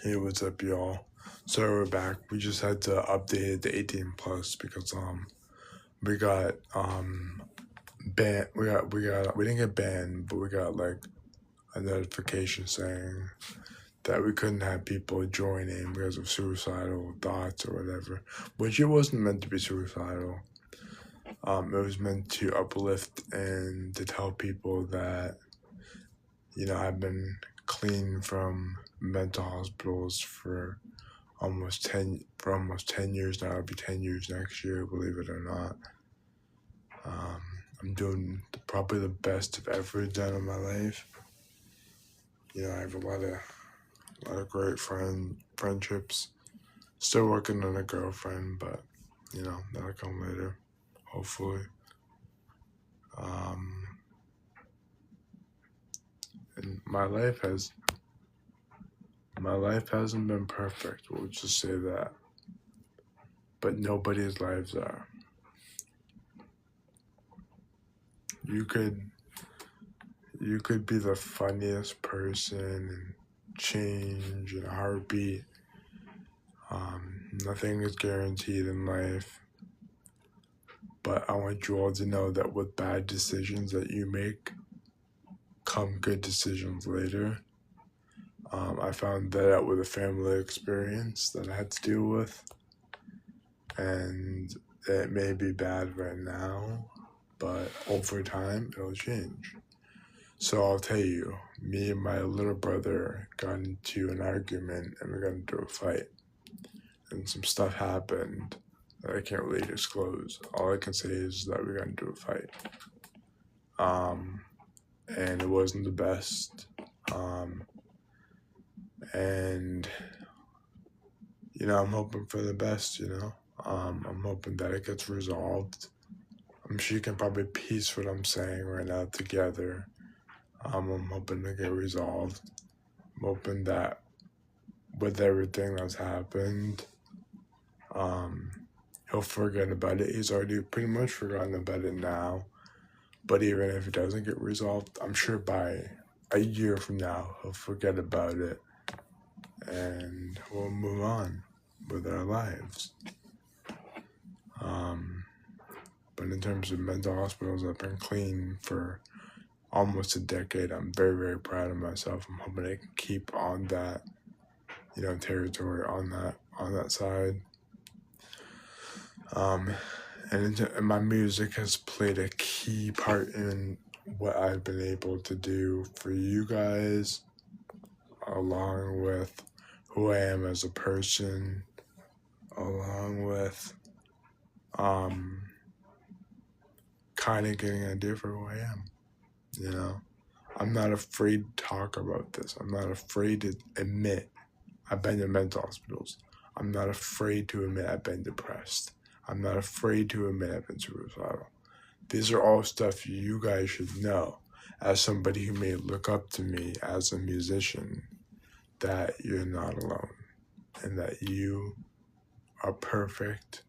Hey, what's up, y'all? So we're back. We just had to update it to 18 plus because we got banned. We didn't get banned, but we got like a notification saying that we couldn't have people join in because of suicidal thoughts or whatever. Which it wasn't meant to be suicidal. It was meant to uplift and to tell people that I've been clean from mental hospitals for almost 10 years now. It'll be 10 years next year, believe it or not. I'm doing probably the best I've ever done in my life. I have a lot of great friendships. Still working on a girlfriend, but that'll come later, hopefully. And my life hasn't been perfect. We'll just say that, but nobody's lives are. You could be the funniest person and change in a heartbeat. Nothing is guaranteed in life, but I want you all to know that with bad decisions that you make come good decisions later. I found that out with a family experience that I had to deal with, and it may be bad right now, but over time it'll change. So I'll tell you, me and my little brother got into an argument and we got into a fight. And some stuff happened that I can't really disclose. All I can say is that we got into a fight. And it wasn't the best. And I'm hoping for the best, I'm hoping that it gets resolved. I'm sure you can probably piece what I'm saying right now together. I'm hoping to get resolved. I'm hoping that with everything that's happened, he'll forget about it. He's already pretty much forgotten about it now. But even if it doesn't get resolved, I'm sure by a year from now, he'll forget about it and we'll move on with our lives. But in terms of mental hospitals, I've been clean for almost a decade. I'm very, very proud of myself. I'm hoping I can keep on that, territory on that side. And my music has played a key part in what I've been able to do for you guys, along with who I am as a person, along with kind of getting an idea for who I am. I'm not afraid to talk about this. I'm not afraid to admit I've been in mental hospitals. I'm not afraid to admit I've been depressed. I'm not afraid to admit I've been suicidal. These are all stuff you guys should know as somebody who may look up to me as a musician, that you're not alone and that you are perfect.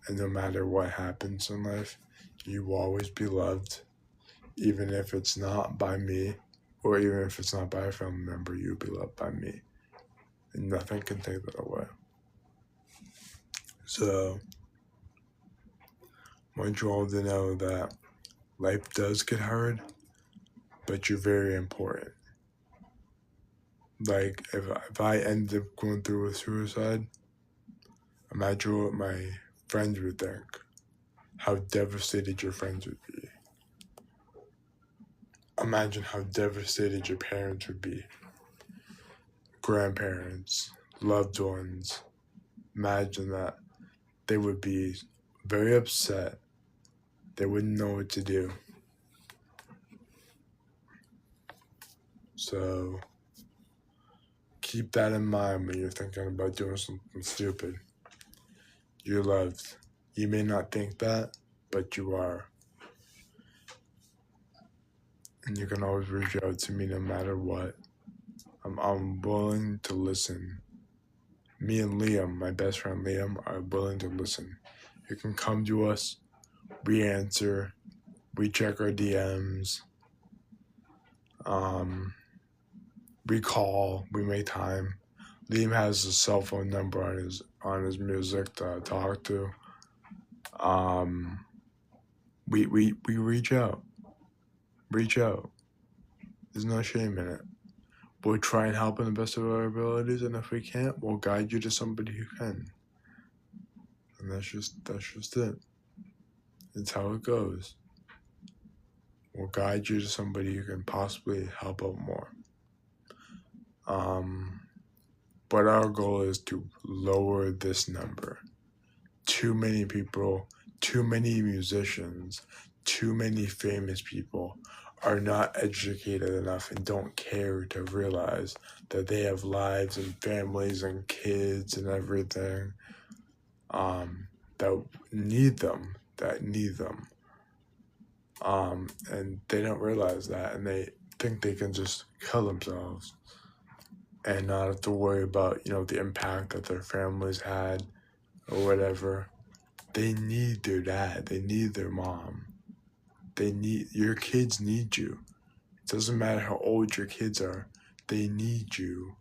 And no matter what happens in life, you will always be loved, even if it's not by me or even if it's not by a family member. You'll be loved by me, and nothing can take that away. So I want you all to know that life does get hard, but you're very important. Like, if I end up going through with suicide, imagine what my friends would think, how devastated your friends would be. Imagine how devastated your parents would be, grandparents, loved ones. Imagine that. They would be very upset. They wouldn't know what to do. So keep that in mind when you're thinking about doing something stupid. You're loved. You may not think that, but you are. And you can always reach out to me no matter what. I'm willing to listen. Me and Liam, my best friend Liam, are willing to listen. You can come to us. We answer. We check our DMs. We call, we make time. Liam has a cell phone number on his music to talk to. We reach out. Reach out. There's no shame in it. We'll try and help in the best of our abilities, and if we can't, we'll guide you to somebody who can. And that's just it. It's how it goes. We'll guide you to somebody who can possibly help out more. But our goal is to lower this number. Too many people, too many musicians, too many famous people are not educated enough and don't care to realize that they have lives and families and kids and everything that need them. And they don't realize that, and they think they can just kill themselves and not have to worry about, the impact that their families had or whatever. They need their dad. They need their mom. Your kids need you. It doesn't matter how old your kids are. They need you.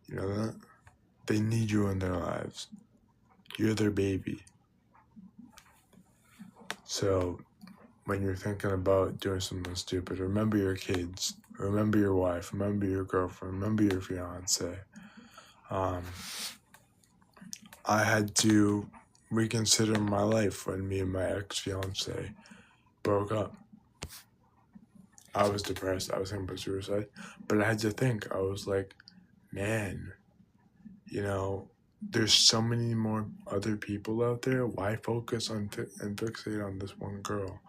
You know that? They need you in their lives. You're their baby. So when you're thinking about doing something stupid, remember your kids. Remember your wife. Remember your girlfriend. Remember your fiance. I had to reconsider my life when me and my ex-fiance broke up. I was depressed. I was thinking about suicide. But I had to think. I was like, man, there's so many more other people out there. Why focus on and fixate on this one girl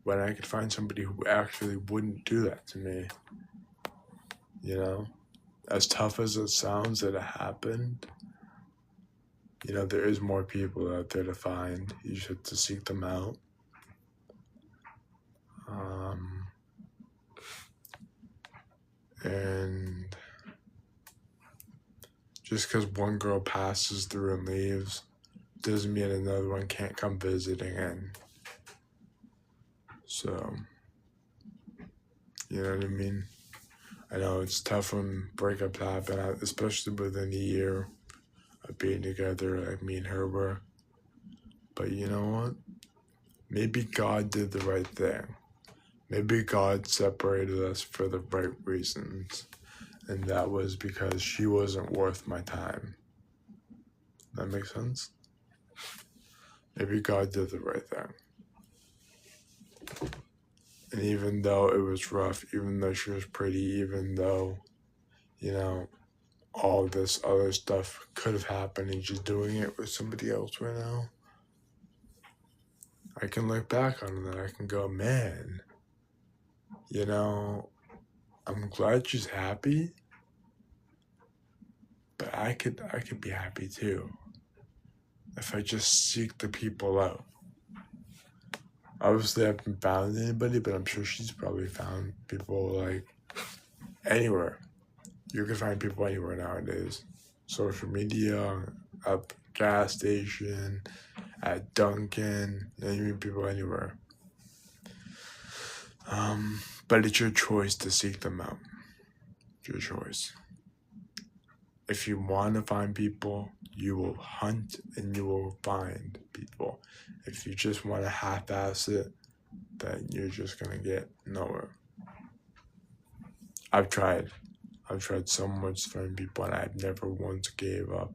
when I could find somebody who actually wouldn't do that to me? As tough as it sounds that it happened, there is more people out there to find. You just have to seek them out. And just because one girl passes through and leaves doesn't mean another one can't come visiting in. So, you know what I mean? I know it's tough when breakups happen, especially within a year of being together like me and her were. But you know what? Maybe God did the right thing. Maybe God separated us for the right reasons. And that was because she wasn't worth my time. That makes sense? Maybe God did the right thing. And even though it was rough, even though she was pretty, even though, all this other stuff could have happened and she's doing it with somebody else right now, I can look back on it and I can go, man, I'm glad she's happy, but I could be happy too if I just seek the people out. Obviously, I haven't found anybody, but I'm sure she's probably found people like anywhere. You can find people anywhere nowadays. Social media, at the gas station, at Dunkin', you meet people anywhere. But it's your choice to seek them out. It's your choice. If you want to find people, you will hunt and you will find people. If you just want to half-ass it, then you're just going to get nowhere. I've tried so much to find people and I've never once gave up.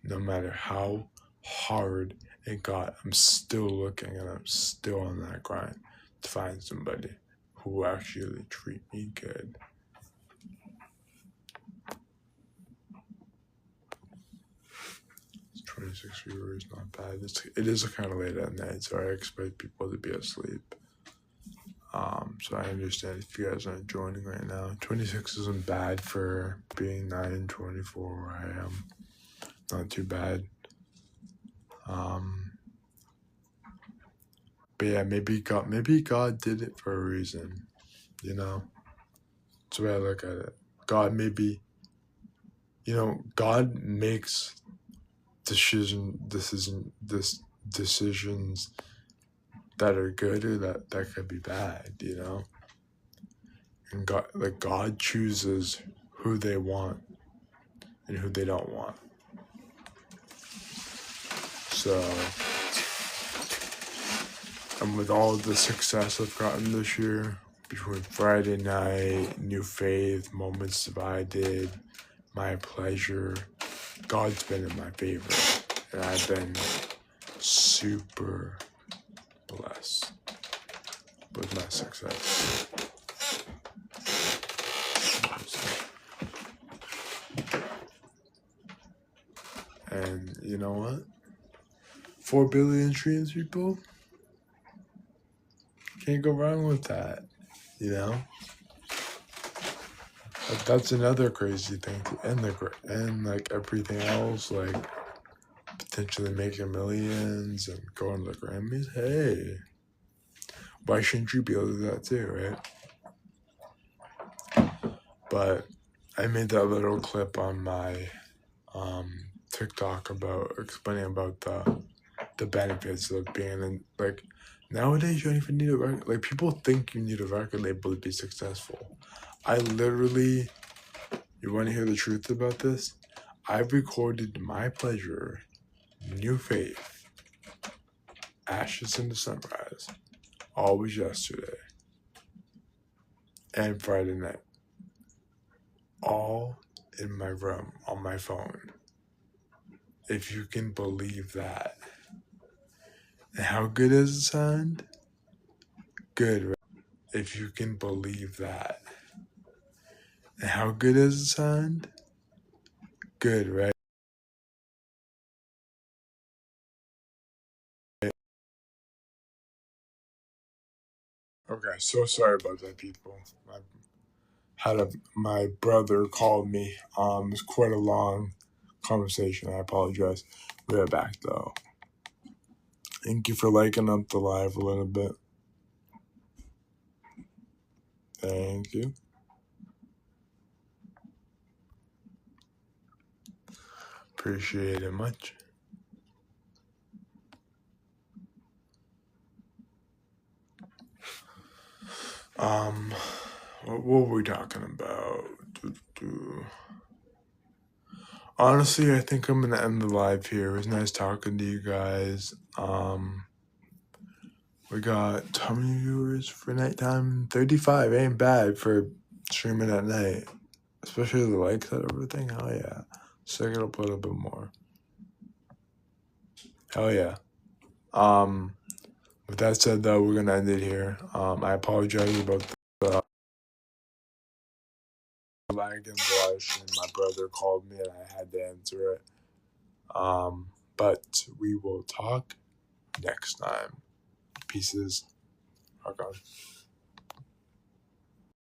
No matter how hard it got, I'm still looking and I'm still on that grind to find somebody who will actually treat me good. 26 viewers, not bad. It is kind of late at night, so I expect people to be asleep. So I understand if you guys aren't joining right now. 26 isn't bad for being 9:24 where I am. Not too bad. But yeah, maybe God did it for a reason. That's the way I look at it. God maybe, God makes decisions that are good or that could be bad, And God chooses who they want and who they don't want. So, and with all the success I've gotten this year, between Friday Night, New Faith, Moments Divided, My Pleasure, God's been in my favor. And I've been super blessed with my success. And you know what? 4 billion streams, people. Can't go wrong with that, you know? Like, that's another crazy thing to end like everything else, like potentially making millions and going to the Grammys. Hey, why shouldn't you be able to do that too, right? But I made that little clip on my TikTok about explaining about the benefits of being in, like, nowadays you don't even need a record. Like, people think you need a record label to be successful. I literally, you want to hear the truth about this? I recorded My Pleasure, New Faith, Ashes in the Sunrise, Always Yesterday, and Friday Night, all in my room on my phone. If you can believe that. And how good does it sound? Good, right? If you can believe that. And how good does it sound? Good, right? Okay, so sorry about that, people. My brother called me. It was quite a long conversation. I apologize. We're back though. Thank you for liking up the live a little bit. Thank you. Appreciate it much. What were we talking about? Honestly, I think I'm gonna end the live here. It was nice talking to you guys. We got how many viewers for nighttime? 35 ain't bad for streaming at night. Especially the likes and everything. Hell yeah. So I gotta put a bit more. Hell yeah. With that said though, we're gonna end it here. I apologize about the lag in the live stream. My brother called me and I had to answer it. But we will talk next time. Pieces. Rock on.